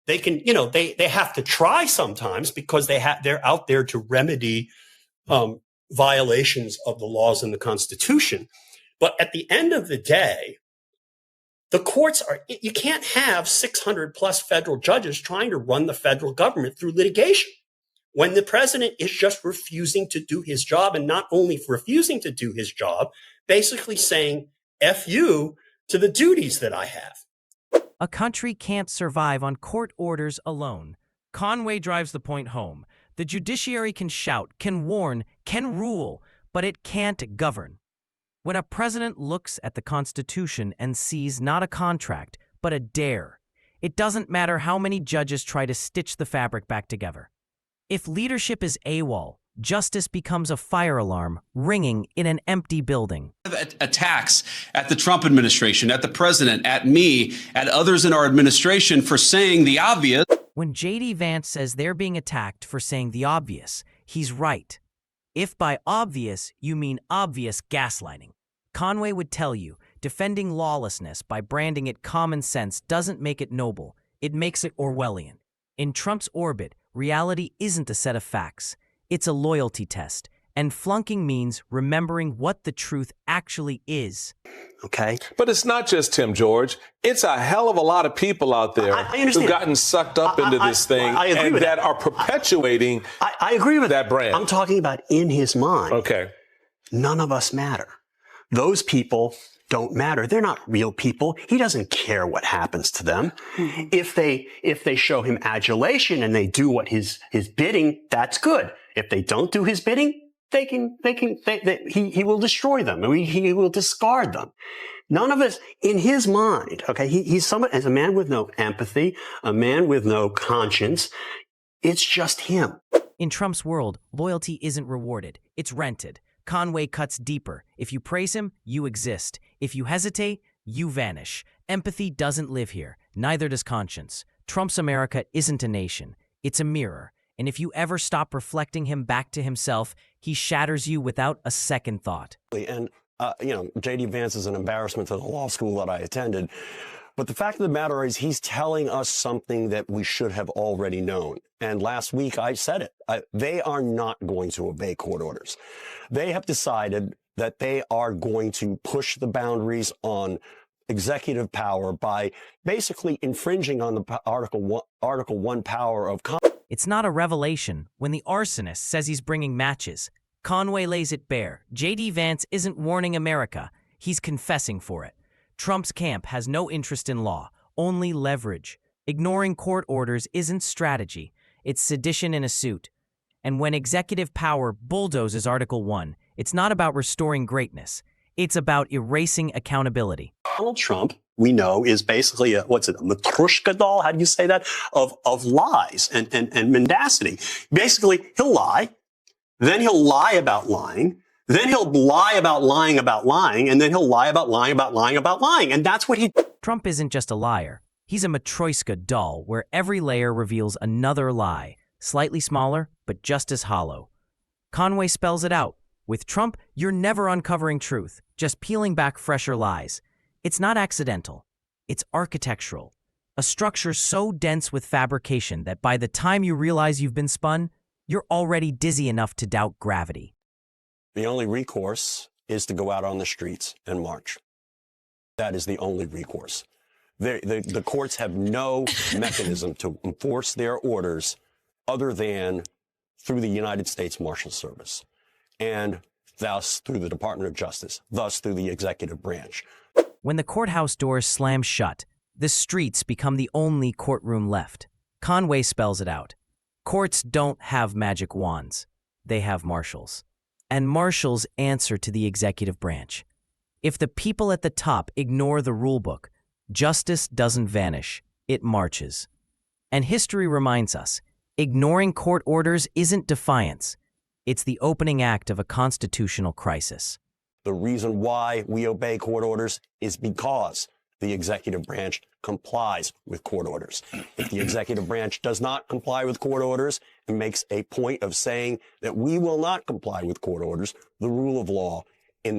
They can, they have to try sometimes because they're out there to remedy violations of the laws and the Constitution. But at the end of the day, the courts you can't have 600 plus federal judges trying to run the federal government through litigation when the president is just refusing to do his job, and not only refusing to do his job, basically saying F you to the duties that I have. A country can't survive on court orders alone. Conway drives the point home. The judiciary can shout, can warn, can rule, but it can't govern. When a president looks at the Constitution and sees not a contract, but a dare, it doesn't matter how many judges try to stitch the fabric back together. If leadership is AWOL, justice becomes a fire alarm ringing in an empty building. Attacks at the Trump administration, at the president, at me, at others in our administration for saying the obvious. When J.D. Vance says they're being attacked for saying the obvious, he's right. If by obvious you mean obvious gaslighting, Conway would tell you defending lawlessness by branding it common sense doesn't make it noble, it makes it Orwellian. In Trump's orbit, reality isn't a set of facts. It's a loyalty test, and flunking means remembering what the truth actually is. Okay. But it's not just Tim, George. It's a hell of a lot of people out there who've gotten sucked up into this thing and that are perpetuating I agree with that brand. I'm talking about in his mind. Okay. None of us matter. Those people don't matter. They're not real people. He doesn't care what happens to them. Mm-hmm. If they show him adulation and they do what his bidding, that's good. If they don't do his bidding, he will destroy them. He will discard them. None of us, in his mind, okay, he's someone, as a man with no empathy, a man with no conscience. It's just him. In Trump's world, loyalty isn't rewarded. It's rented. Conway cuts deeper. If you praise him, you exist. If you hesitate, you vanish. Empathy doesn't live here. Neither does conscience. Trump's America isn't a nation. It's a mirror. And if you ever stop reflecting him back to himself, he shatters you without a second thought. And, J.D. Vance is an embarrassment to the law school that I attended. But the fact of the matter is he's telling us something that we should have already known. And last week I said it. They are not going to obey court orders. They have decided that they are going to push the boundaries on executive power by basically infringing on the Article 1 power of Congress. It's not a revelation when the arsonist says he's bringing matches. Conway lays it bare. J.D. Vance isn't warning America. He's confessing for it. Trump's camp has no interest in law, only leverage. Ignoring court orders isn't strategy. It's sedition in a suit. And when executive power bulldozes Article 1, it's not about restoring greatness. It's about erasing accountability. Donald Trump, we know, is basically a Matryoshka doll? How do you say that? Of lies and mendacity. Basically, he'll lie. Then he'll lie about lying. Then he'll lie about lying about lying. And then he'll lie about lying about lying about lying. And that's what he... Trump isn't just a liar. He's a Matryoshka doll where every layer reveals another lie, slightly smaller, but just as hollow. Conway spells it out. With Trump, you're never uncovering truth, just peeling back fresher lies. It's not accidental. It's architectural. A structure so dense with fabrication that by the time you realize you've been spun, you're already dizzy enough to doubt gravity. The only recourse is to go out on the streets and march. That is the only recourse. The courts have no mechanism to enforce their orders other than through the United States Marshal Service, and thus through the Department of Justice, thus through the executive branch. When the courthouse doors slam shut, the streets become the only courtroom left. Conway spells it out. Courts don't have magic wands. They have marshals. And marshals answer to the executive branch. If the people at the top ignore the rulebook, justice doesn't vanish, it marches. And history reminds us, ignoring court orders isn't defiance. It's the opening act of a constitutional crisis. The reason why we obey court orders is because the executive branch complies with court orders. If the executive branch does not comply with court orders and makes a point of saying that we will not comply with court orders, the rule of law,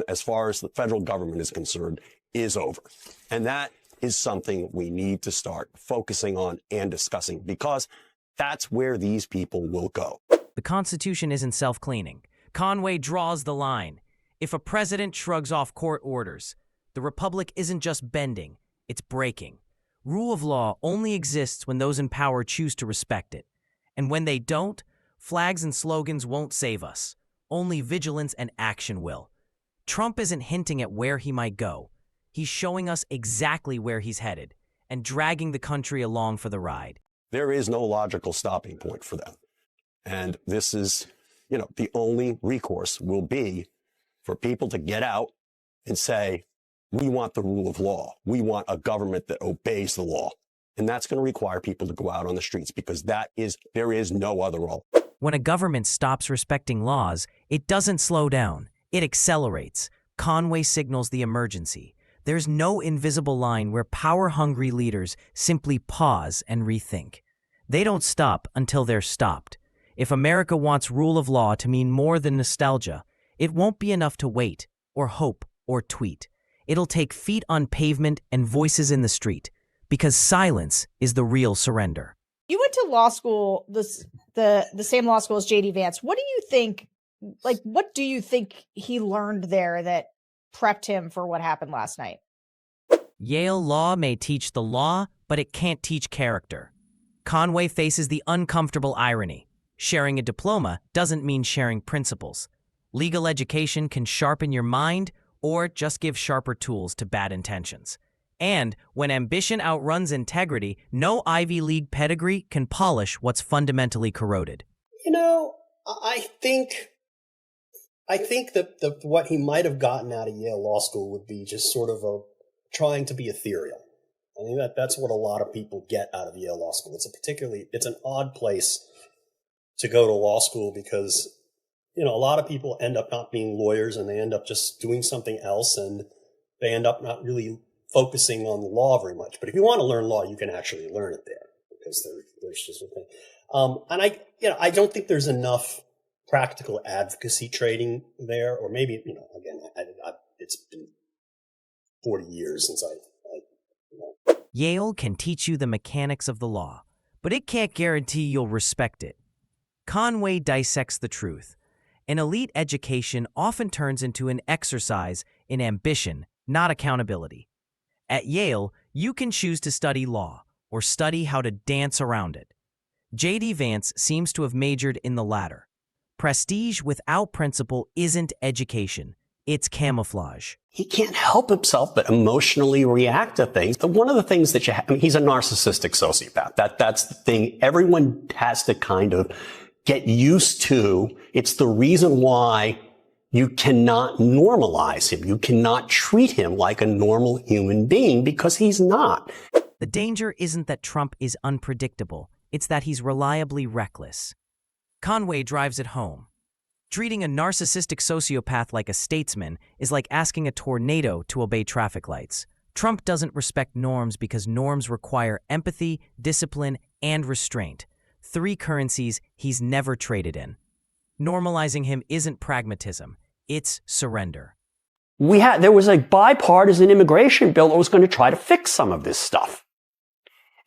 as far as the federal government is concerned, is over. And that is something we need to start focusing on and discussing, because that's where these people will go. The Constitution isn't self-cleaning. Conway draws the line. If a president shrugs off court orders, the republic isn't just bending, it's breaking. Rule of law only exists when those in power choose to respect it. And when they don't, flags and slogans won't save us. Only vigilance and action will. Trump isn't hinting at where he might go. He's showing us exactly where he's headed and dragging the country along for the ride. There is no logical stopping point for them. And this is, the only recourse will be for people to get out and say, we want the rule of law. We want a government that obeys the law. And that's going to require people to go out on the streets, because there is no other role. When a government stops respecting laws, it doesn't slow down. It accelerates. Conway signals the emergency. There's no invisible line where power-hungry leaders simply pause and rethink. They don't stop until they're stopped. If America wants rule of law to mean more than nostalgia, it won't be enough to wait, or hope, or tweet. It'll take feet on pavement and voices in the street, because silence is the real surrender. You went to law school, the same law school as J.D. Vance. What do you think he learned there that prepped him for what happened last night? Yale law may teach the law, but it can't teach character. Conway faces the uncomfortable irony. Sharing a diploma doesn't mean sharing principles. Legal education can sharpen your mind or just give sharper tools to bad intentions. And when ambition outruns integrity, no Ivy League pedigree can polish what's fundamentally corroded. I think that what he might have gotten out of Yale Law School would be just sort of trying to be ethereal. I think that's what a lot of people get out of Yale Law School. It's an odd place to go to law school, because a lot of people end up not being lawyers, and they end up just doing something else, and they end up not really focusing on the law very much. But if you want to learn law, you can actually learn it there, because there's just a thing. And I don't think there's enough practical advocacy training there, or maybe, again, it's been 40 years since Yale can teach you the mechanics of the law, but it can't guarantee you'll respect it. Conway dissects the truth. An elite education often turns into an exercise in ambition, not accountability. At Yale, you can choose to study law or study how to dance around it. J.D. Vance seems to have majored in the latter. Prestige without principle isn't education. It's camouflage. He can't help himself but emotionally react to things. But one of the things that he's a narcissistic sociopath. That's the thing everyone has to kind of get used to. It's the reason why you cannot normalize him. You cannot treat him like a normal human being, because he's not. The danger isn't that Trump is unpredictable. It's that he's reliably reckless. Conway drives it home. Treating a narcissistic sociopath like a statesman is like asking a tornado to obey traffic lights. Trump doesn't respect norms because norms require empathy, discipline, and restraint. 3 currencies he's never traded in. Normalizing him isn't pragmatism, it's surrender. There was a bipartisan immigration bill that was going to try to fix some of this stuff.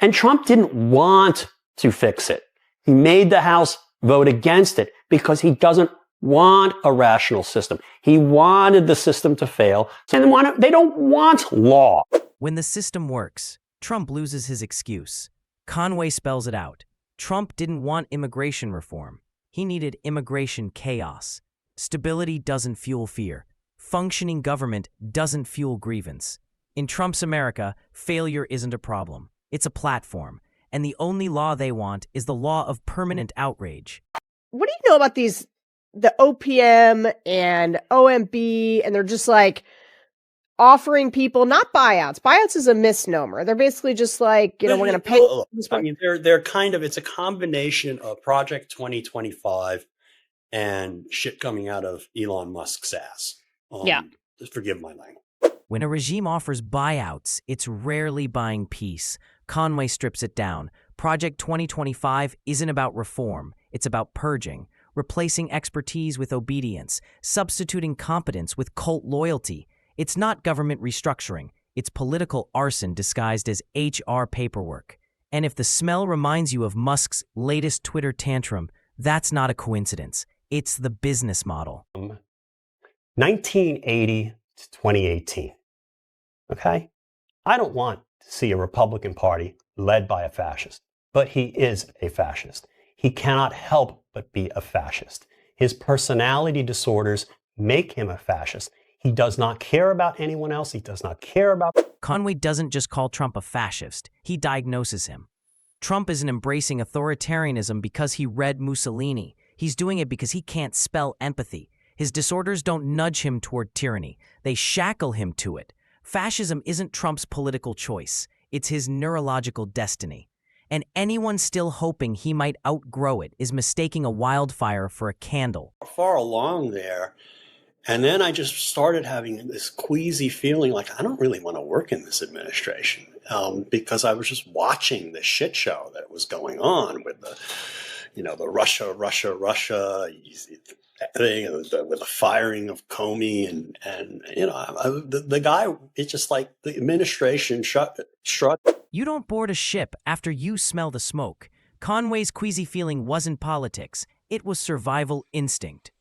And Trump didn't want to fix it. He made the House vote against it because he doesn't want a rational system. He wanted the system to fail. And they don't want law. When the system works, Trump loses his excuse. Conway spells it out. Trump didn't want immigration reform. He needed immigration chaos. Stability doesn't fuel fear. Functioning government doesn't fuel grievance. In Trump's America, failure isn't a problem. It's a platform. And the only law they want is the law of permanent outrage. What do you know about the OPM and OMB, and they're just like offering people, not buyouts. Buyouts is a misnomer. They're basically just like, we're going to pay. I mean, they're kind of, it's a combination of Project 2025 and shit coming out of Elon Musk's ass. Yeah. Forgive my language. When a regime offers buyouts, it's rarely buying peace. Conway strips it down. Project 2025 isn't about reform. It's about purging, replacing expertise with obedience, substituting competence with cult loyalty. It's not government restructuring. It's political arson disguised as HR paperwork. And if the smell reminds you of Musk's latest Twitter tantrum, that's not a coincidence. It's the business model. 1980 to 2018. Okay? I don't want to see a Republican Party led by a fascist, but he is a fascist. He cannot help but be a fascist. His personality disorders make him a fascist. He does not care about anyone else. He does not care about... Conway doesn't just call Trump a fascist. He diagnoses him. Trump isn't embracing authoritarianism because he read Mussolini. He's doing it because he can't spell empathy. His disorders don't nudge him toward tyranny. They shackle him to it. Fascism isn't Trump's political choice. It's his neurological destiny. And anyone still hoping he might outgrow it is mistaking a wildfire for a candle. Far along there, and then I just started having this queasy feeling like I don't really want to work in this administration, because I was just watching the shit show that was going on with the Russia thing, with the firing of Comey, and the guy. It's just like the administration shrugged. You don't board a ship after you smell the smoke. Conway's queasy feeling wasn't politics. It was survival instinct.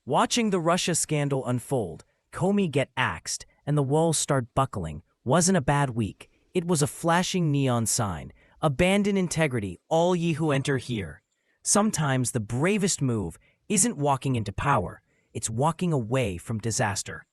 Watching the Russia scandal unfold, Comey get axed, and the walls start buckling wasn't a bad week. It was a flashing neon sign. Abandon integrity, all ye who enter here. Sometimes the bravest move isn't walking into power. It's walking away from disaster.